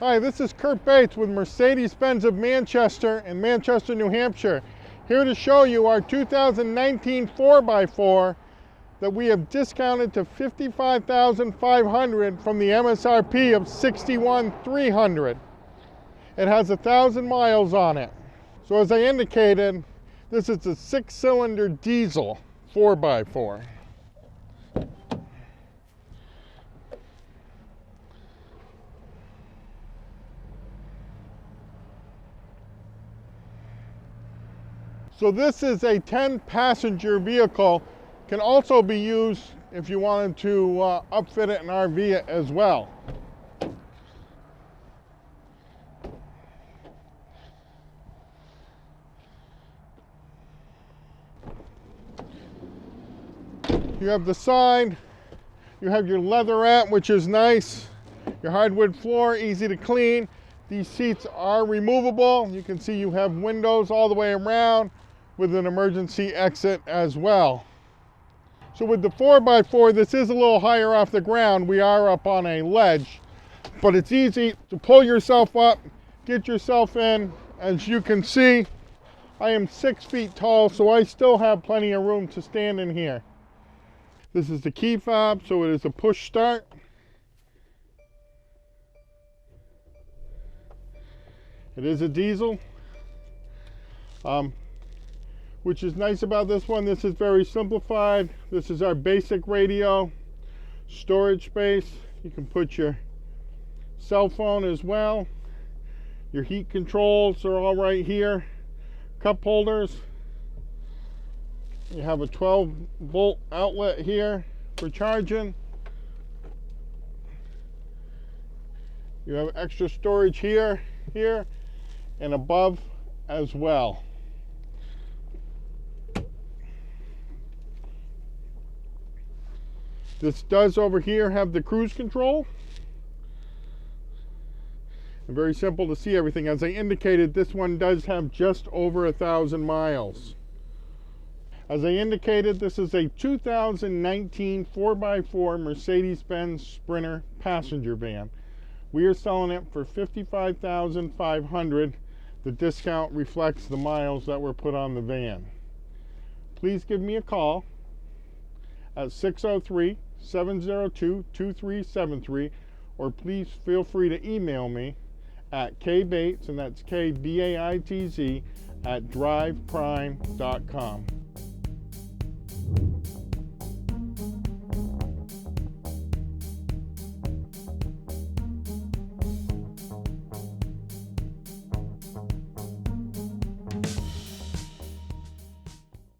Hi, this is Kurt Bates with Mercedes-Benz of Manchester in Manchester, New Hampshire, here to show you our 2019 4x4 that we have discounted to $55,500 from the MSRP of $61,300. It has 1,000 miles on it. So as I indicated, this is a 6-cylinder diesel 4x4. So this is a 10-passenger vehicle. Can also be used if you wanted to upfit it and RV it as well. You have the side, you have your leatherette, which is nice, your hardwood floor, easy to clean. These seats are removable. You can see you have windows all the way around with an emergency exit as well. So with the 4x4, this is a little higher off the ground. We are up on a ledge, but it's easy to pull yourself up, get yourself in. As you can see, I am 6 feet tall, so I still have plenty of room to stand in here. This is the key fob, so it is a push start. It is a diesel. Which is nice about this one. This is very simplified. This is our basic radio, storage space. You can put your cell phone as well. Your heat controls are all right here. Cup holders. You have a 12-volt outlet here for charging. You have extra storage here, and above as well. This does over here have the cruise control. And very simple to see everything. As I indicated, this one does have just over 1,000 miles. As I indicated, this is a 2019 4x4 Mercedes-Benz Sprinter passenger van. We are selling it for $55,500. The discount reflects the miles that were put on the van. Please give me a call at 603-702-2373, or please feel free to email me at kbates, and that's KBAITZ, @driveprime.com.